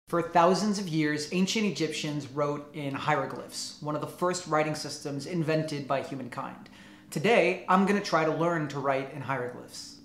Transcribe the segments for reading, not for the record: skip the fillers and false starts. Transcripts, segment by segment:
For thousands of years, ancient Egyptians wrote in hieroglyphs, one of the first writing systems invented by humankind. Today, I'm going to try to learn to write in hieroglyphs.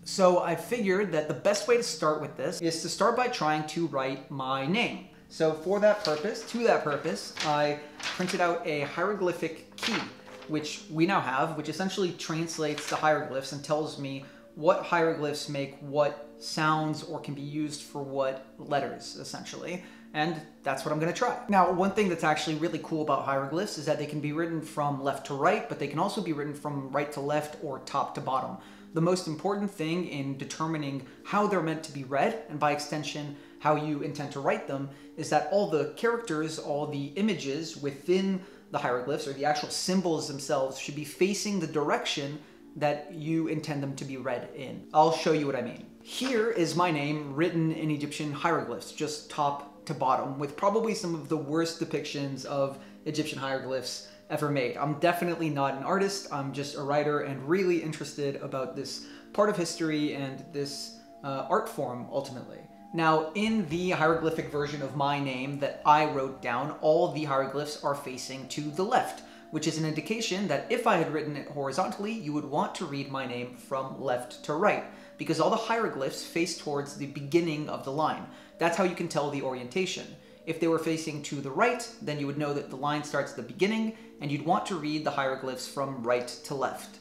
So I figured that the best way to start with this is to start by trying to write my name. So to that purpose, I printed out a hieroglyphic key, which we now have, which essentially translates the hieroglyphs and tells me what hieroglyphs make what sounds or can be used for what letters, essentially. And that's what I'm going to try. Now, one thing that's actually really cool about hieroglyphs is that they can be written from left to right, but they can also be written from right to left or top to bottom. The most important thing in determining how they're meant to be read, and by extension, how you intend to write them, is that all the characters, all the images within the hieroglyphs, or the actual symbols themselves, should be facing the direction that you intend them to be read in. I'll show you what I mean. Here is my name written in Egyptian hieroglyphs, just top to bottom, with probably some of the worst depictions of Egyptian hieroglyphs ever made. I'm definitely not an artist, I'm just a writer and really interested about this part of history and this art form, ultimately. Now, in the hieroglyphic version of my name that I wrote down, all the hieroglyphs are facing to the left, which is an indication that if I had written it horizontally, you would want to read my name from left to right, because all the hieroglyphs face towards the beginning of the line. That's how you can tell the orientation. If they were facing to the right, then you would know that the line starts at the beginning, and you'd want to read the hieroglyphs from right to left.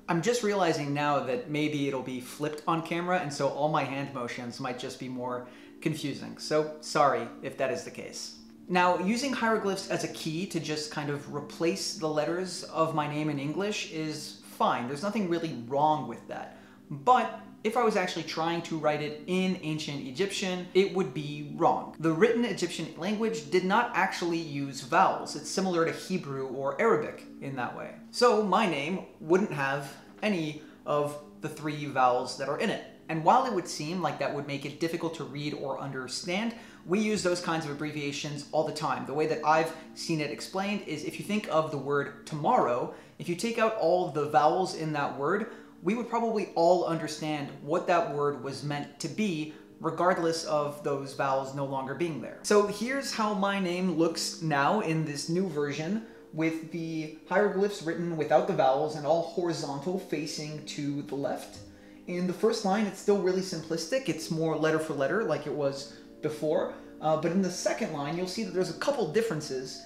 I'm just realizing now that maybe it'll be flipped on camera, and so all my hand motions might just be more confusing. So sorry if that is the case. Now, using hieroglyphs as a key to just kind of replace the letters of my name in English is fine. There's nothing really wrong with that. But if I was actually trying to write it in ancient Egyptian, it would be wrong. The written Egyptian language did not actually use vowels. It's similar to Hebrew or Arabic in that way. So my name wouldn't have any of the 3 vowels that are in it. And while it would seem like that would make it difficult to read or understand, we use those kinds of abbreviations all the time. The way that I've seen it explained is if you think of the word tomorrow, if you take out all the vowels in that word, we would probably all understand what that word was meant to be, regardless of those vowels no longer being there. So here's how my name looks now in this new version, with the hieroglyphs written without the vowels and all horizontal facing to the left. In the first line, it's still really simplistic. It's more letter for letter like it was before. But in the second line, you'll see that there's a couple differences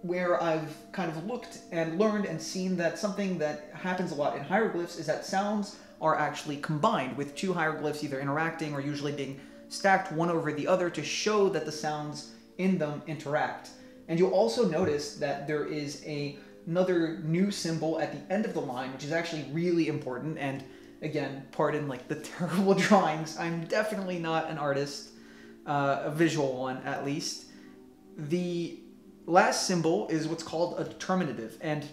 where I've kind of looked and learned and seen that something that happens a lot in hieroglyphs is that sounds are actually combined, with 2 hieroglyphs either interacting or usually being stacked one over the other to show that the sounds in them interact. And you'll also notice that there is another new symbol at the end of the line, which is actually really important. And again, pardon like the terrible drawings. I'm definitely not an artist, a visual one at least. The last symbol is what's called a determinative, and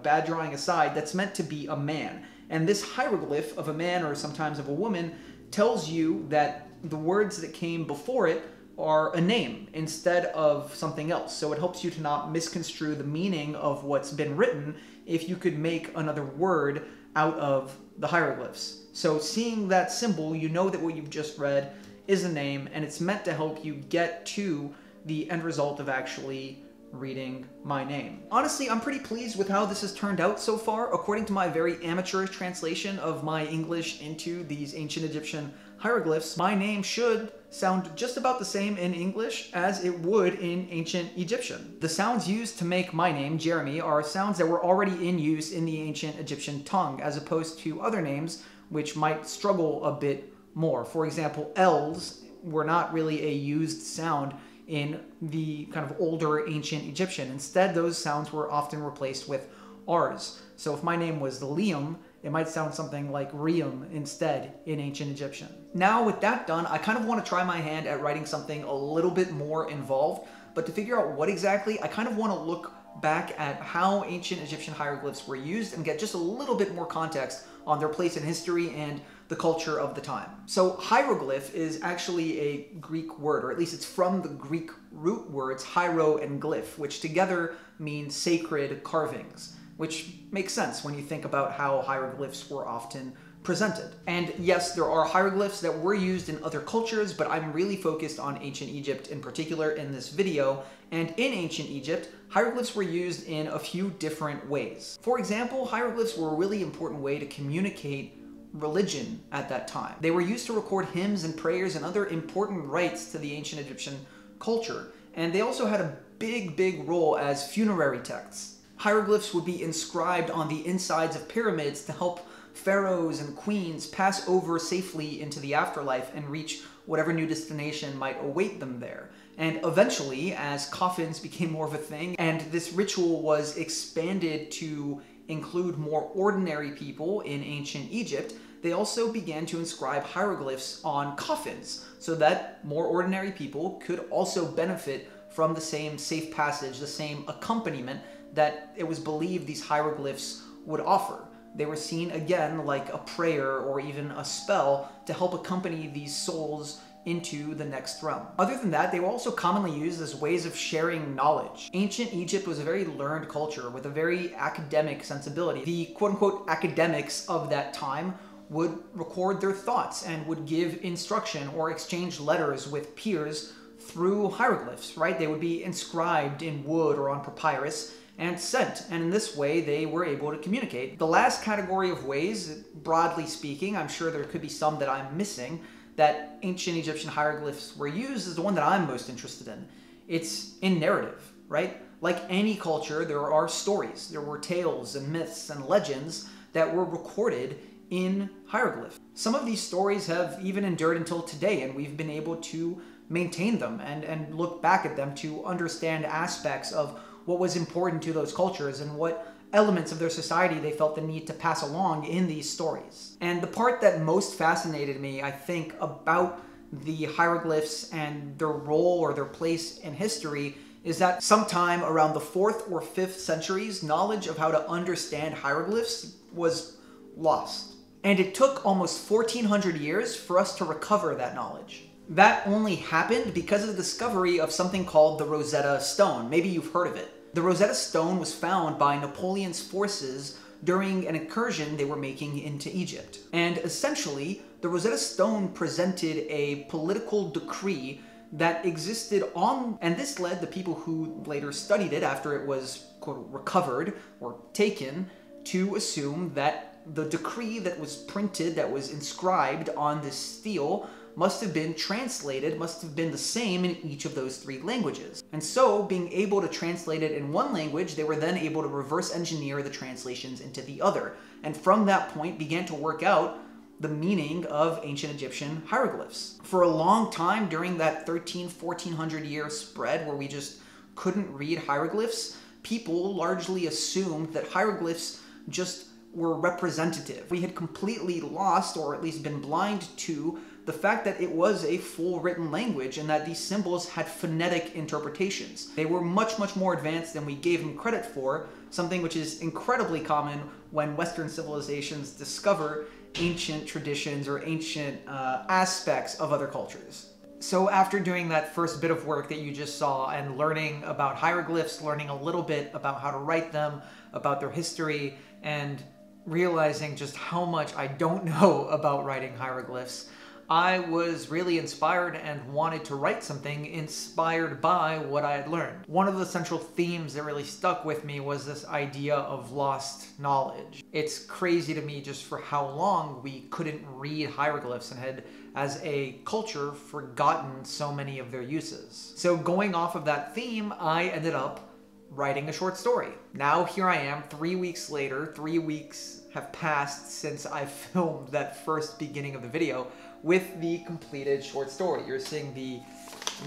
bad drawing aside, that's meant to be a man. And this hieroglyph of a man, or sometimes of a woman, tells you that the words that came before it are a name instead of something else. So it helps you to not misconstrue the meaning of what's been written if you could make another word out of the hieroglyphs. So seeing that symbol, you know that what you've just read is a name, and it's meant to help you get to the end result of actually reading my name. Honestly, I'm pretty pleased with how this has turned out so far. According to my very amateurish translation of my English into these ancient Egyptian hieroglyphs, my name should sound just about the same in English as it would in ancient Egyptian. The sounds used to make my name, Jeremy, are sounds that were already in use in the ancient Egyptian tongue, as opposed to other names which might struggle a bit more. For example, L's were not really a used sound in the kind of older ancient Egyptian. Instead, those sounds were often replaced with R's. So if my name was Liam, it might sound something like Riam instead in ancient Egyptian. Now with that done, I kind of want to try my hand at writing something a little bit more involved, but to figure out what exactly, I kind of want to look back at how ancient Egyptian hieroglyphs were used and get just a little bit more context on their place in history and the culture of the time. So hieroglyph is actually a Greek word, or at least it's from the Greek root words hiero and glyph, which together mean sacred carvings, which makes sense when you think about how hieroglyphs were often presented. And yes, there are hieroglyphs that were used in other cultures, but I'm really focused on ancient Egypt in particular in this video. And in ancient Egypt, hieroglyphs were used in a few different ways. For example, hieroglyphs were a really important way to communicate religion at that time. They were used to record hymns and prayers and other important rites to the ancient Egyptian culture. And they also had a big role as funerary texts. Hieroglyphs would be inscribed on the insides of pyramids to help pharaohs and queens pass over safely into the afterlife and reach whatever new destination might await them there. And eventually, as coffins became more of a thing, and this ritual was expanded to include more ordinary people in ancient Egypt, they also began to inscribe hieroglyphs on coffins so that more ordinary people could also benefit from the same safe passage, the same accompaniment that it was believed these hieroglyphs would offer. They were seen again like a prayer or even a spell to help accompany these souls into the next realm. Other than that, they were also commonly used as ways of sharing knowledge. Ancient Egypt was a very learned culture with a very academic sensibility. The quote-unquote academics of that time would record their thoughts and would give instruction or exchange letters with peers through hieroglyphs, right? They would be inscribed in wood or on papyrus and sent, and in this way they were able to communicate. The last category of ways, broadly speaking, I'm sure there could be some that I'm missing, that ancient Egyptian hieroglyphs were used is the one that I'm most interested in. It's in narrative, right? Like any culture, there are stories. There were tales and myths and legends that were recorded in hieroglyphs. Some of these stories have even endured until today, and we've been able to maintain them and look back at them to understand aspects of what was important to those cultures and what elements of their society they felt the need to pass along in these stories. And the part that most fascinated me, I think, about the hieroglyphs and their role or their place in history is that sometime around the 4th or 5th centuries, knowledge of how to understand hieroglyphs was lost. And it took almost 1400 years for us to recover that knowledge. That only happened because of the discovery of something called the Rosetta Stone. Maybe you've heard of it. The Rosetta Stone was found by Napoleon's forces during an incursion they were making into Egypt. And essentially, the Rosetta Stone presented a political decree that existed on, and this led the people who later studied it after it was, quote, recovered or taken, to assume that the decree that was printed, that was inscribed on this stele, must have been translated, must have been the same in each of those 3 languages. And so, being able to translate it in one language, they were then able to reverse engineer the translations into the other. And from that point began to work out the meaning of ancient Egyptian hieroglyphs. For a long time during that 1400 year spread where we just couldn't read hieroglyphs, people largely assumed that hieroglyphs just were representative. We had completely lost, or at least been blind to, the fact that it was a full written language and that these symbols had phonetic interpretations. They were much more advanced than we gave them credit for, something which is incredibly common when Western civilizations discover ancient traditions or ancient aspects of other cultures. So after doing that first bit of work that you just saw and learning about hieroglyphs, learning a little bit about how to write them, about their history, and realizing just how much I don't know about writing hieroglyphs, I was really inspired and wanted to write something inspired by what I had learned. One of the central themes that really stuck with me was this idea of lost knowledge. It's crazy to me just for how long we couldn't read hieroglyphs and had, as a culture, forgotten so many of their uses. So going off of that theme, I ended up writing a short story. Now here I am, 3 weeks later, 3 weeks have passed since I filmed that first beginning of the video, with the completed short story. You're seeing the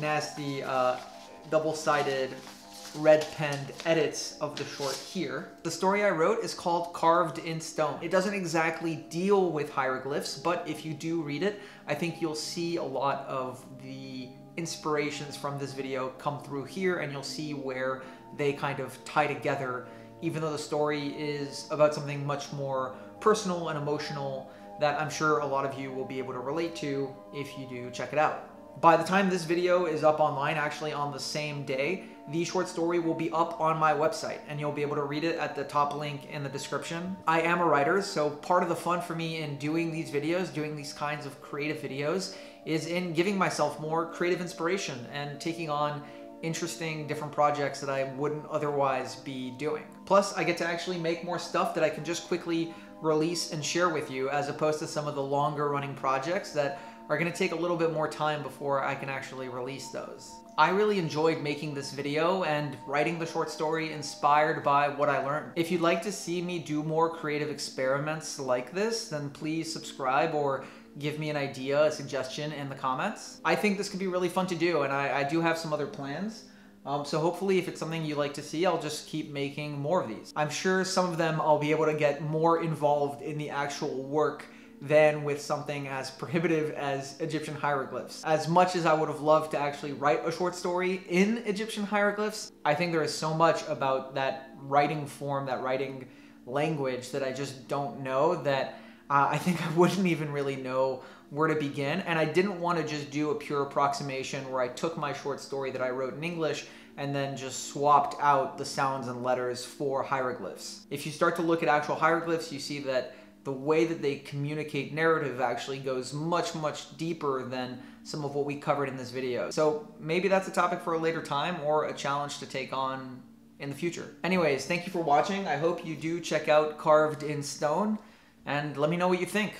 nasty double-sided red-penned edits of the short here. The story I wrote is called Carved in Stone. It doesn't exactly deal with hieroglyphs, but if you do read it, I think you'll see a lot of the inspirations from this video come through here, and you'll see where they kind of tie together, even though the story is about something much more personal and emotional that I'm sure a lot of you will be able to relate to if you do check it out. By the time this video is up online, actually on the same day the short story will be up on my website and you'll be able to read it at the top link in the description. I am a writer, so part of the fun for me in doing these videos, doing these kinds of creative videos, is in giving myself more creative inspiration and taking on interesting different projects that I wouldn't otherwise be doing. Plus, I get to actually make more stuff that I can just quickly release and share with you, as opposed to some of the longer running projects that are going to take a little bit more time before I can actually release those. I really enjoyed making this video and writing the short story inspired by what I learned. If you'd like to see me do more creative experiments like this, then please subscribe or give me an idea, a suggestion in the comments. I think this could be really fun to do, and I do have some other plans. So hopefully if it's something you like to see, I'll just keep making more of these. I'm sure some of them I'll be able to get more involved in the actual work than with something as prohibitive as Egyptian hieroglyphs. As much as I would have loved to actually write a short story in Egyptian hieroglyphs, I think there is so much about that writing form, that writing language that I just don't know, that I think I wouldn't even really know where to begin. And I didn't want to just do a pure approximation where I took my short story that I wrote in English and then just swapped out the sounds and letters for hieroglyphs. If you start to look at actual hieroglyphs, you see that the way that they communicate narrative actually goes much, much deeper than some of what we covered in this video. So maybe that's a topic for a later time or a challenge to take on in the future. Anyways, thank you for watching. I hope you do check out Carved in Stone and let me know what you think.